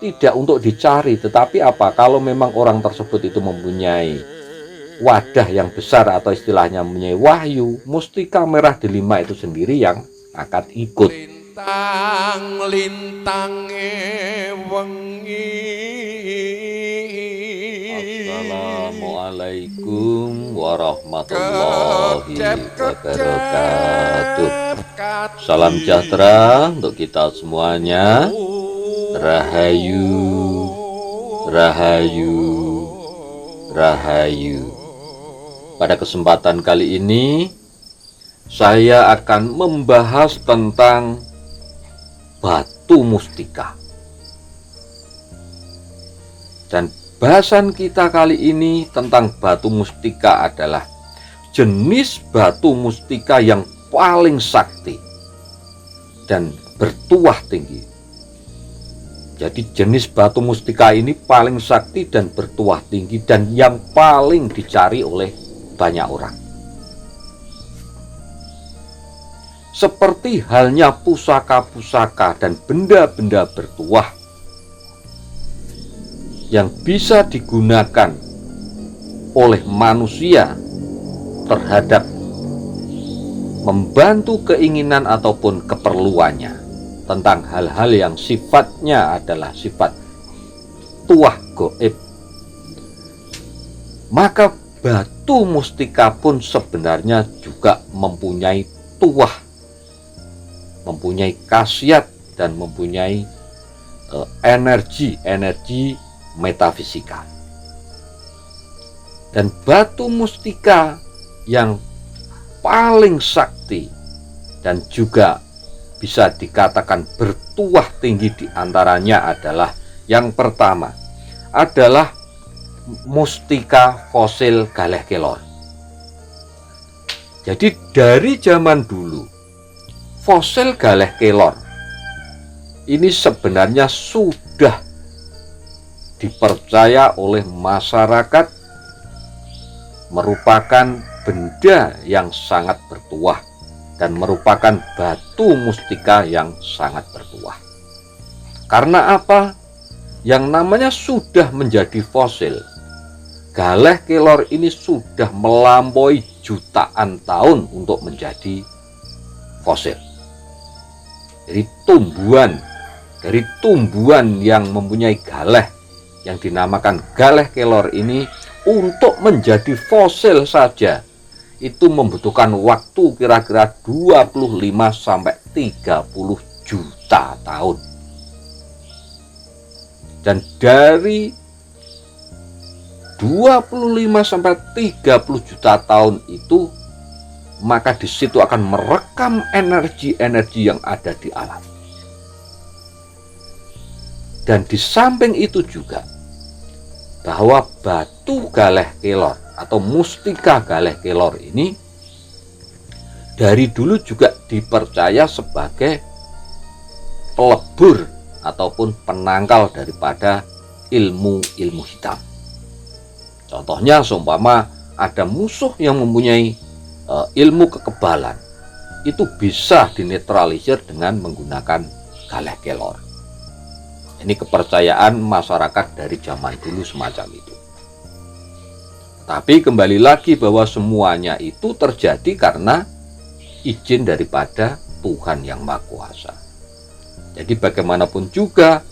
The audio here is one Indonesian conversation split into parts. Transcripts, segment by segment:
tidak untuk dicari, tetapi apa? Kalau memang orang tersebut itu mempunyai wadah yang besar atau istilahnya mempunyai wahyu, mustika merah delima itu sendiri yang akan ikut. Lintang lintange wengi. Assalamualaikum warahmatullahi wabarakatuh. Salam sejahtera untuk kita semuanya. Rahayu, rahayu, rahayu. Pada kesempatan kali ini saya akan membahas tentang batu mustika. Dan bahasan kita kali ini tentang batu mustika adalah jenis batu mustika yang paling sakti dan bertuah tinggi. Jadi jenis batu mustika ini paling sakti dan bertuah tinggi dan yang paling dicari oleh banyak orang. Seperti halnya pusaka-pusaka dan benda-benda bertuah yang bisa digunakan oleh manusia terhadap membantu keinginan ataupun keperluannya tentang hal-hal yang sifatnya adalah sifat tuah goib, maka batu mustika pun sebenarnya juga mempunyai tuah, mempunyai khasiat dan mempunyai energi metafisika. Dan batu mustika yang paling sakti dan juga bisa dikatakan bertuah tinggi diantaranya adalah yang pertama adalah mustika fosil Galeh Kelor. Jadi dari zaman dulu fosil Galeh Kelor ini sebenarnya sudah dipercaya oleh masyarakat merupakan benda yang sangat bertuah dan merupakan batu mustika yang sangat bertuah. Karena apa? Yang namanya sudah menjadi fosil, Galeh Kelor ini sudah melampaui jutaan tahun untuk menjadi fosil. Jadi dari tumbuhan yang mempunyai galeh yang dinamakan Galeh Kelor ini untuk menjadi fosil saja itu membutuhkan waktu kira-kira 25-30 juta tahun. Dan dari 25-30 juta tahun itu, maka di situ akan merekam energi-energi yang ada di alam. Dan di samping itu juga bahwa batu Galeh Kelor atau mustika Galeh Kelor ini dari dulu juga dipercaya sebagai pelebur ataupun penangkal daripada ilmu-ilmu hitam. Contohnya seumpama ada musuh yang mempunyai ilmu kekebalan, itu bisa dinetralisir dengan menggunakan Galeh Kelor. Ini kepercayaan masyarakat dari zaman dulu semacam itu. Tapi kembali lagi bahwa semuanya itu terjadi karena izin daripada Tuhan Yang Maha Kuasa. Jadi bagaimanapun juga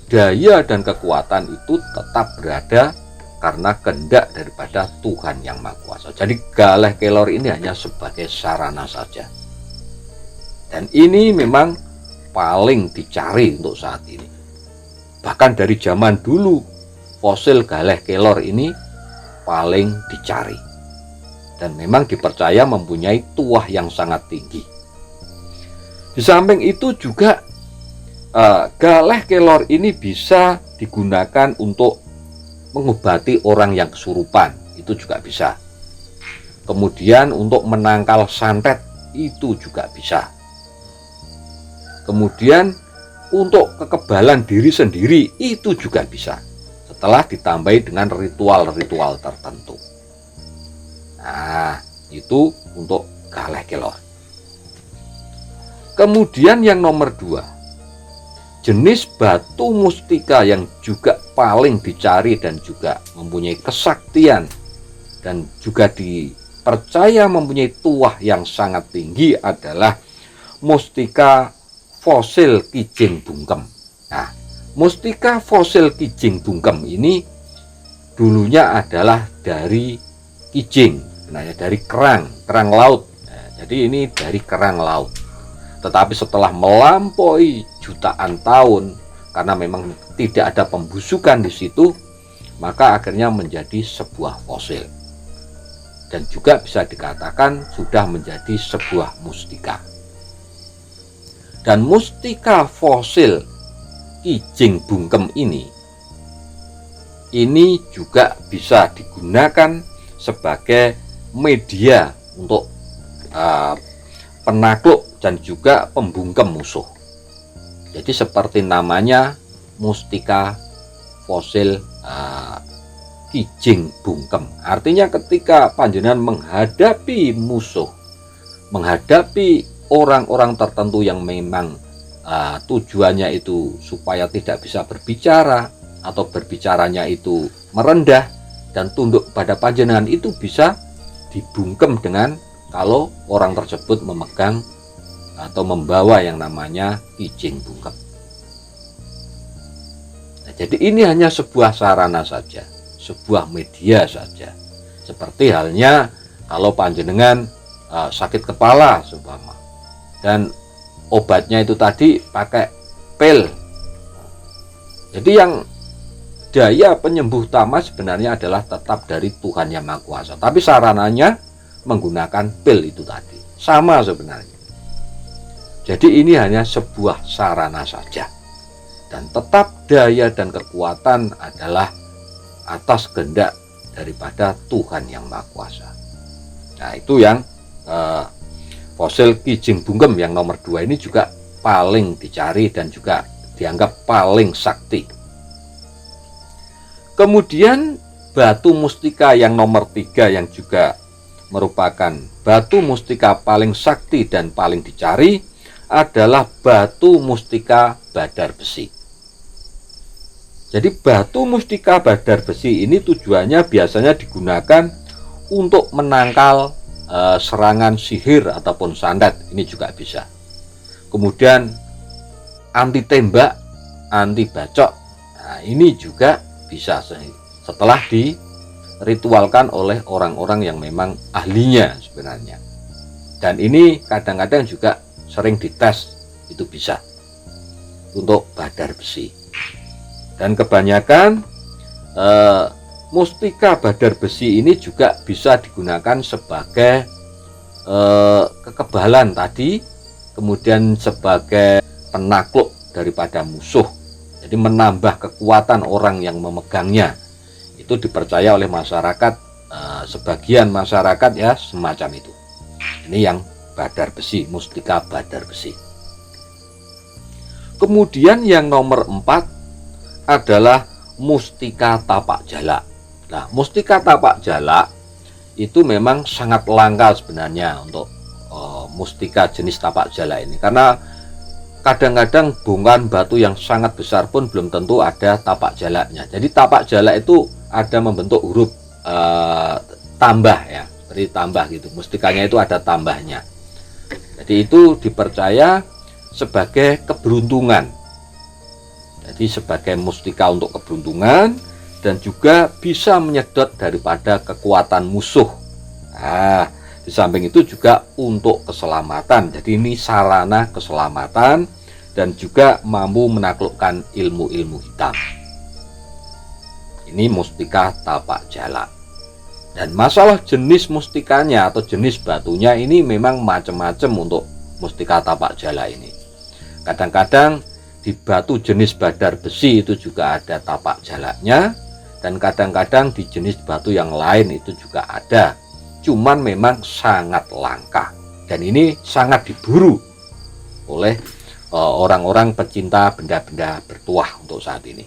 daya dan kekuatan itu tetap berada karena kehendak daripada Tuhan Yang Maha Kuasa. Jadi Galeh Kelor ini hanya sebagai sarana saja. Dan ini memang paling dicari untuk saat ini. Bahkan dari zaman dulu fosil Galeh Kelor ini paling dicari dan memang dipercaya mempunyai tuah yang sangat tinggi. Di samping itu juga Galeh Kelor ini bisa digunakan untuk mengobati orang yang kesurupan, itu juga bisa. Kemudian untuk menangkal santet itu juga bisa. Kemudian untuk kekebalan diri sendiri itu juga bisa, setelah ditambahi dengan ritual-ritual tertentu. Nah, itu untuk Galeh Kelor. Kemudian yang nomor 2, jenis batu mustika yang juga paling dicari dan juga mempunyai kesaktian dan juga dipercaya mempunyai tuah yang sangat tinggi adalah mustika fosil Kijing Bungkem. Nah, mustika fosil Kijing Bungkem ini dulunya adalah dari kijing, sebenarnya dari kerang laut. Nah, jadi ini dari kerang laut. Tetapi setelah melampaui jutaan tahun, karena memang tidak ada pembusukan di situ, maka akhirnya menjadi sebuah fosil. Dan juga bisa dikatakan sudah menjadi sebuah mustika. Dan mustika fosil Kijing Bungkem ini juga bisa digunakan sebagai media untuk penakluk dan juga pembungkem musuh. Jadi seperti namanya, mustika fosil Kijing Bungkem. Artinya ketika panjenengan menghadapi musuh, menghadapi orang-orang tertentu yang memang tujuannya itu supaya tidak bisa berbicara atau berbicaranya itu merendah dan tunduk pada panjenengan, itu bisa dibungkem dengan kalau orang tersebut memegang atau membawa yang namanya Kijing Bungkem. Nah, jadi ini hanya sebuah sarana saja, sebuah media saja. Seperti halnya kalau panjenengan sakit kepala seumpama, dan obatnya itu tadi pakai pil. Jadi yang daya penyembuh utama sebenarnya adalah tetap dari Tuhan Yang Maha Kuasa, tapi sarananya menggunakan pil itu tadi. Sama sebenarnya. Jadi ini hanya sebuah sarana saja. Dan tetap daya dan kekuatan adalah atas kehendak daripada Tuhan Yang Maha Kuasa. Nah, itu yang fosil Kijing Bungkem yang nomor 2 ini juga paling dicari dan juga dianggap paling sakti. Kemudian batu mustika yang nomor 3 yang juga merupakan batu mustika paling sakti dan paling dicari adalah batu mustika badar besi. Jadi batu mustika badar besi ini tujuannya biasanya digunakan untuk menangkal serangan sihir ataupun santet, ini juga bisa. Kemudian anti tembak, anti bacok, nah ini juga bisa setelah diritualkan oleh orang-orang yang memang ahlinya sebenarnya. Dan ini kadang-kadang juga sering dites, itu bisa untuk badar besi. Dan kebanyakan mustika badar besi ini juga bisa digunakan sebagai kekebalan tadi, kemudian sebagai penakluk daripada musuh. Jadi menambah kekuatan orang yang memegangnya. Itu dipercaya oleh masyarakat, sebagian masyarakat ya semacam itu. Ini yang badar besi, mustika badar besi. Kemudian yang nomor 4 adalah mustika tapak jala. Nah, mustika tapak jala itu memang sangat langka sebenarnya untuk mustika jenis tapak jala ini, karena kadang-kadang bongkahan batu yang sangat besar pun belum tentu ada tapak jalanya. Jadi tapak jala itu ada membentuk huruf tambah ya, seperti tambah gitu. Mustikanya itu ada tambahnya. Jadi itu dipercaya sebagai keberuntungan. Jadi sebagai mustika untuk keberuntungan dan juga bisa menyedot daripada kekuatan musuh. Nah, di samping itu juga untuk keselamatan. Jadi ini sarana keselamatan dan juga mampu menaklukkan ilmu-ilmu hitam. Ini mustika tapak jala. Dan masalah jenis mustikanya atau jenis batunya ini memang macam-macam untuk mustika tapak jala ini. Kadang-kadang di batu jenis badar besi itu juga ada tapak jalanya, dan kadang-kadang di jenis batu yang lain itu juga ada. Cuman memang sangat langka dan ini sangat diburu oleh orang-orang pecinta benda-benda bertuah untuk saat ini.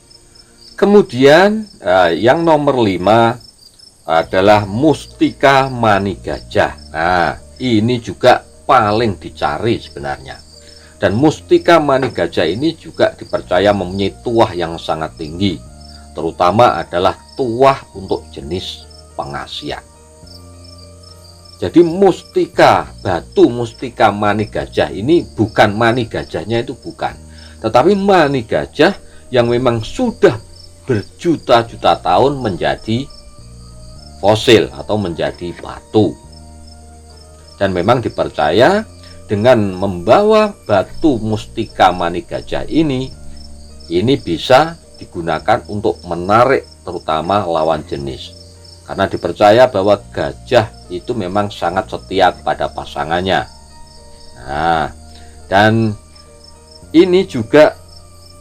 Kemudian yang nomor 5 adalah mustika mani gajah. Nah, ini juga paling dicari sebenarnya. Dan mustika mani gajah ini juga juga dipercaya mempunyai tuah yang sangat tinggi, terutama adalah tuah untuk jenis pengasiat. Jadi mustika, batu mustika mani gajah ini bukan mani gajahnya itu bukan, tetapi mani gajah yang memang sudah berjuta-juta tahun menjadi fosil atau menjadi batu. Dan memang dipercaya dengan membawa batu mustika mani gajah ini bisa digunakan untuk menarik terutama lawan jenis. Karena dipercaya bahwa gajah itu memang sangat setia kepada pasangannya. Nah, dan ini juga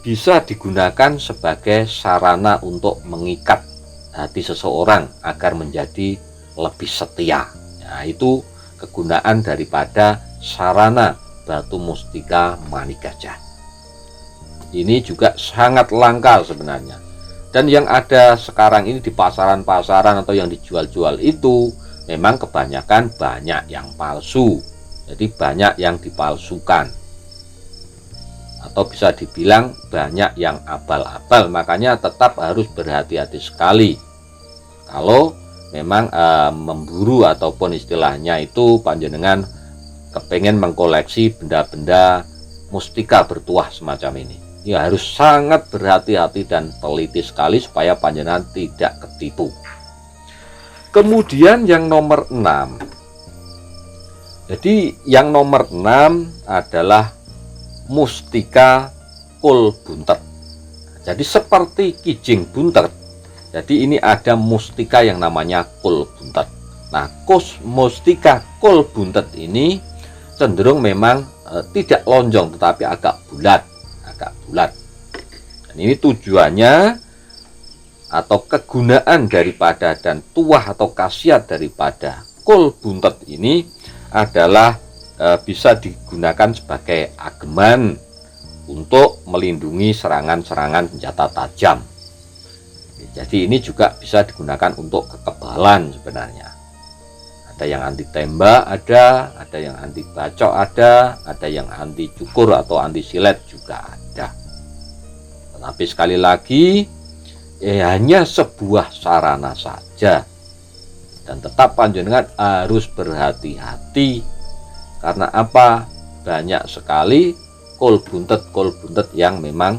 bisa digunakan sebagai sarana untuk mengikat hati seseorang agar menjadi lebih setia. Nah, itu kegunaan daripada sarana batu mustika mani gajah. Ini juga sangat langka sebenarnya. Dan yang ada sekarang ini di pasaran-pasaran atau yang dijual-jual itu memang kebanyakan banyak yang palsu. Jadi banyak yang dipalsukan. Atau bisa dibilang banyak yang abal-abal. Makanya tetap harus berhati-hati sekali kalau memang memburu ataupun istilahnya itu panjenengan kepengen mengkoleksi benda-benda mustika bertuah semacam ini. Ya harus sangat berhati-hati dan teliti sekali supaya panjenengan tidak ketipu. Kemudian yang nomor 6. Jadi yang nomor 6 adalah mustika kul buntet. Jadi seperti kijing buntet. Jadi ini ada mustika yang namanya kul buntet. Nah, mustika kul buntet ini cenderung memang tidak lonjong tetapi agak bulat. Dan ini tujuannya atau kegunaan daripada dan tuah atau khasiat daripada kul buntet ini adalah bisa digunakan sebagai ageman untuk melindungi serangan-serangan senjata tajam. Jadi ini juga bisa digunakan untuk kekebalan sebenarnya. Ada yang anti tembak, ada yang anti bacok, ada yang anti cukur atau anti silet juga ada. Tetapi sekali lagi hanya sebuah sarana saja. Dan tetap panjenengan harus berhati-hati. Karena apa? Banyak sekali kul buntet yang memang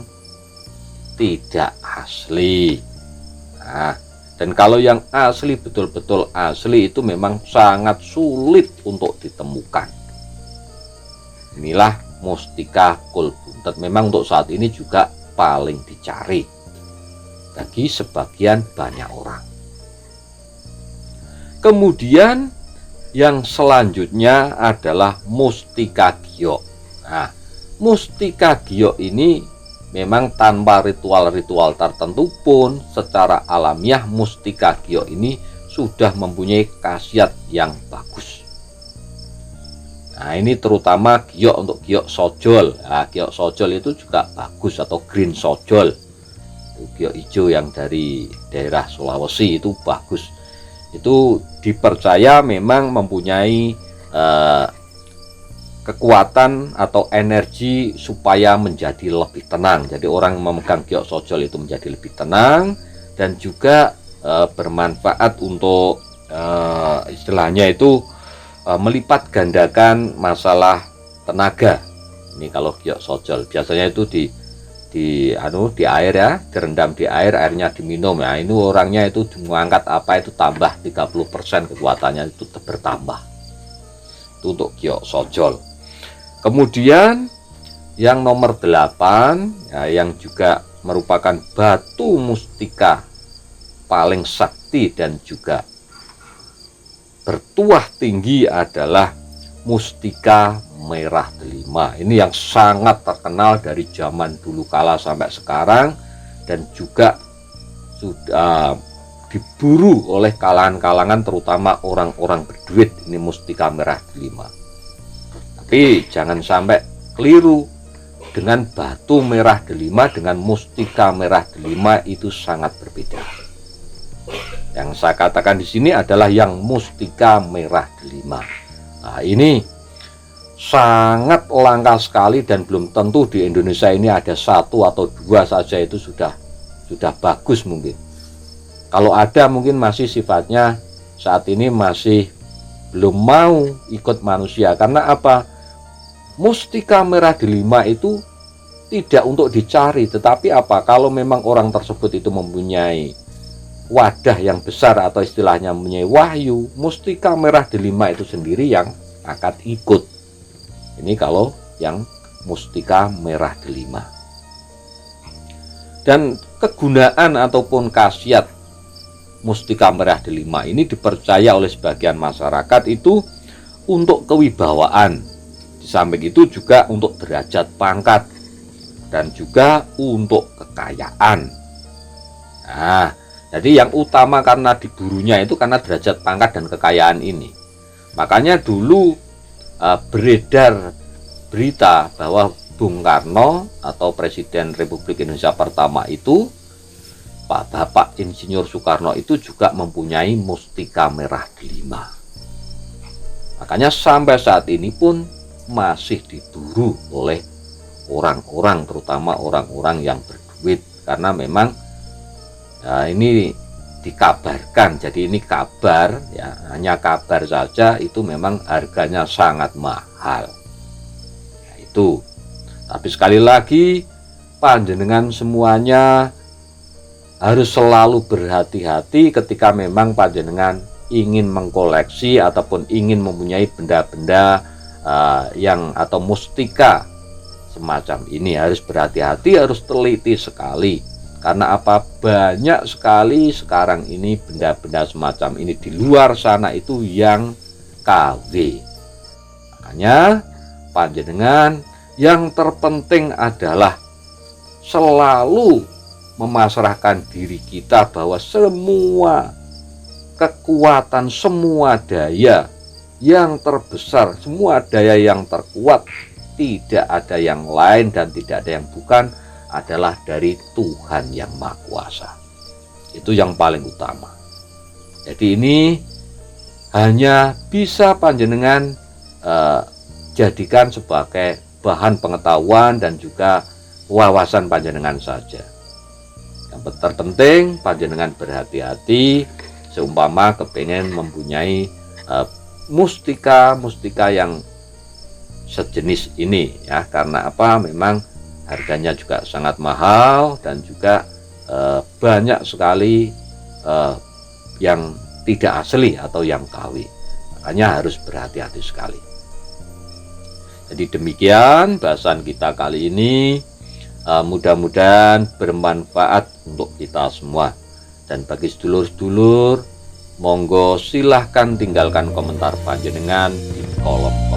tidak asli. Nah, dan kalau yang asli, betul-betul asli itu memang sangat sulit untuk ditemukan. Inilah mustika kul buntet. Memang untuk saat ini juga paling dicari bagi sebagian banyak orang. Kemudian yang selanjutnya adalah mustika giok. Nah, mustika giok ini memang tanpa ritual-ritual tertentu pun secara alamiah mustika giok ini sudah mempunyai khasiat yang bagus. Nah, ini terutama giok untuk giok sojol. Nah, giok sojol itu juga bagus atau green sojol. Giok hijau yang dari daerah Sulawesi itu bagus. Itu dipercaya memang mempunyai kekuatan atau energi supaya menjadi lebih tenang. Jadi orang memegang giok sojol itu menjadi lebih tenang dan juga bermanfaat untuk istilahnya itu melipat gandakan masalah tenaga. Ini kalau giok sojol biasanya itu di air ya, direndam di air, airnya diminum. Nah, ini orangnya itu mengangkat apa itu tambah 30% kekuatannya itu bertambah. Itu untuk giok sojol. Kemudian yang nomor 8 ya, yang juga merupakan batu mustika paling sakti dan juga bertuah tinggi adalah mustika merah delima. Ini yang sangat terkenal dari zaman dulu kala sampai sekarang dan juga sudah diburu oleh kalangan-kalangan terutama orang-orang berduit. Ini mustika merah delima. Tapi jangan sampai keliru, dengan batu merah delima dengan mustika merah delima itu sangat berbeda. Yang saya katakan di sini adalah yang mustika merah delima. Nah, ini sangat langka sekali, dan belum tentu di Indonesia ini ada satu atau dua saja, itu sudah bagus mungkin. Kalau ada mungkin masih sifatnya saat ini masih belum mau ikut manusia. Karena apa? Mustika merah delima itu tidak untuk dicari, tetapi apa? Kalau memang orang tersebut itu mempunyai wadah yang besar atau istilahnya mempunyai wahyu, mustika merah delima itu sendiri yang akan ikut. Ini kalau yang mustika merah delima. Dan kegunaan ataupun khasiat mustika merah delima ini dipercaya oleh sebagian masyarakat itu untuk kewibawaan. Di samping itu juga untuk derajat pangkat dan juga untuk kekayaan. Nah, jadi yang utama karena diburunya itu karena derajat pangkat dan kekayaan ini. Makanya dulu beredar berita bahwa Bung Karno atau Presiden Republik Indonesia pertama itu, Pak Bapak Insinyur Soekarno itu juga mempunyai mustika merah delima. Makanya sampai saat ini pun masih diburu oleh orang-orang, terutama orang-orang yang berduit, karena memang ini dikabarkan, jadi ini kabar ya, hanya kabar saja, itu memang harganya sangat mahal. Ya, itu. Tapi sekali lagi panjenengan semuanya harus selalu berhati-hati ketika memang panjenengan ingin mengkoleksi ataupun ingin mempunyai benda-benda yang atau mustika semacam ini. Harus berhati-hati, harus teliti sekali. Karena apa? Banyak sekali sekarang ini benda-benda semacam ini di luar sana itu yang KW. Makanya panjenengan yang terpenting adalah selalu memasrahkan diri kita bahwa semua kekuatan, semua daya yang terbesar, semua daya yang terkuat, tidak ada yang lain dan tidak ada yang bukan, adalah dari Tuhan yang Maha Kuasa. Itu yang paling utama. Jadi ini hanya bisa panjenengan jadikan sebagai bahan pengetahuan dan juga wawasan panjenengan saja. Yang terpenting panjenengan berhati-hati seumpama kepengen mempunyai mustika yang sejenis ini ya. Karena apa? Memang harganya juga sangat mahal dan juga banyak sekali yang tidak asli atau yang KW. Makanya harus berhati-hati sekali. Jadi demikian bahasan kita kali ini. Mudah-mudahan bermanfaat untuk kita semua. Dan bagi sedulur-sedulur, monggo silahkan tinggalkan komentar panjenengan di kolom komentar.